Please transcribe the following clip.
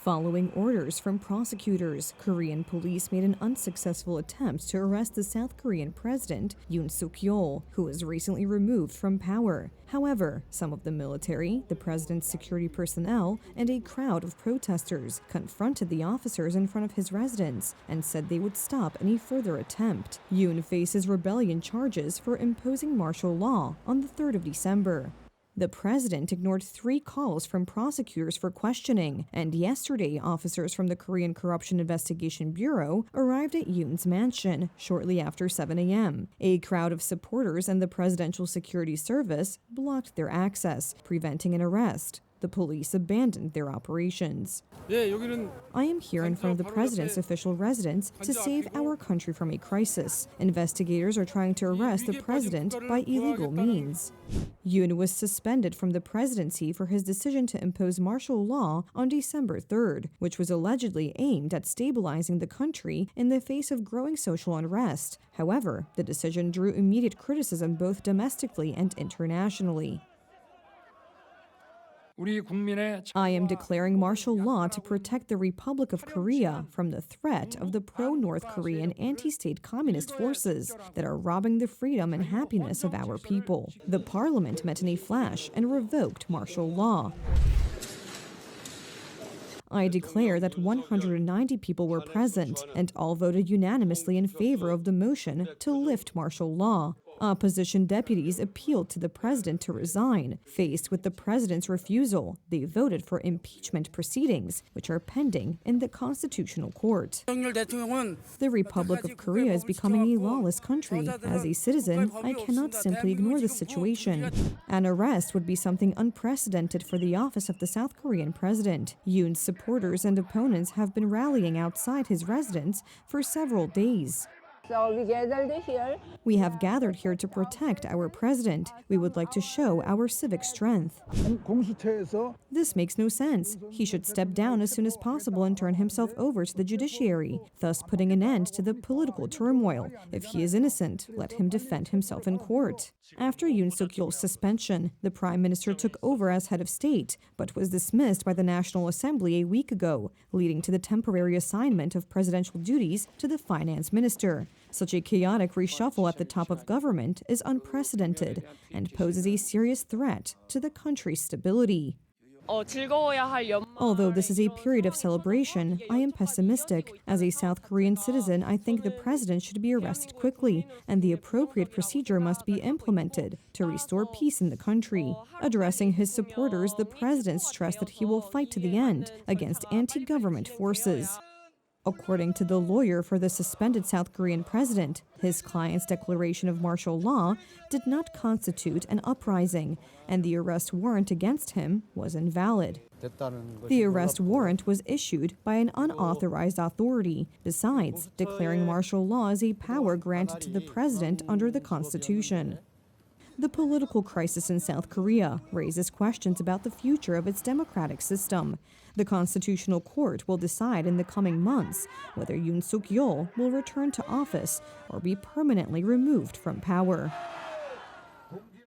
Following orders from prosecutors, Korean police made an unsuccessful attempt to arrest the South Korean president, Yoon Yeol, who was recently removed from power. However, some of the military, the president's security personnel, and a crowd of protesters confronted the officers in front of his residence and said they would stop any further attempt. Yoon faces rebellion charges for imposing martial law on the 3rd of December. The president ignored 3 calls from prosecutors for questioning, and yesterday officers from the Korean Corruption Investigation Bureau arrived at Yoon's mansion shortly after 7 a.m. A crowd of supporters and the Presidential Security Service blocked their access, preventing an arrest. The police abandoned their operations. I am here in front of the president's official residence to save our country from a crisis. Investigators are trying to arrest the president by illegal means. Yoon was suspended from the presidency for his decision to impose martial law on December 3rd, which was allegedly aimed at stabilizing the country in the face of growing social unrest. However, the decision drew immediate criticism both domestically and internationally. I am declaring martial law to protect the Republic of Korea from the threat of the pro-North Korean anti-state communist forces that are robbing the freedom and happiness of our people. The parliament met in a flash and revoked martial law. I declare that 190 people were present, and all voted unanimously in favor of the motion to lift martial law. Opposition deputies appealed to the president to resign. Faced with the president's refusal, they voted for impeachment proceedings, which are pending in the Constitutional Court. The Republic of Korea is becoming a lawless country. As a citizen, I cannot simply ignore the situation. An arrest would be something unprecedented for the office of the South Korean president. Yoon's supporters and opponents have been rallying outside his residence for several days. So we gathered here. We have gathered here to protect our president. We would like to show our civic strength. This makes no sense. He should step down as soon as possible and turn himself over to the judiciary, thus putting an end to the political turmoil. If he is innocent, let him defend himself in court. After Yoon Suk-yeol's suspension, the prime minister took over as head of state, but was dismissed by the National Assembly a week ago, leading to the temporary assignment of presidential duties to the finance minister. Such a chaotic reshuffle at the top of government is unprecedented and poses a serious threat to the country's stability. Although this is a period of celebration, I am pessimistic. As a South Korean citizen, I think the president should be arrested quickly, and the appropriate procedure must be implemented to restore peace in the country. Addressing his supporters, the president stressed that he will fight to the end against anti-government forces. According to the lawyer for the suspended South Korean president, his client's declaration of martial law did not constitute an uprising, and the arrest warrant against him was invalid. The arrest warrant was issued by an unauthorized authority. Besides, declaring martial law is a power granted to the president under the Constitution. The political crisis in South Korea raises questions about the future of its democratic system. The Constitutional Court will decide in the coming months whether Yoon Suk-yeol will return to office or be permanently removed from power.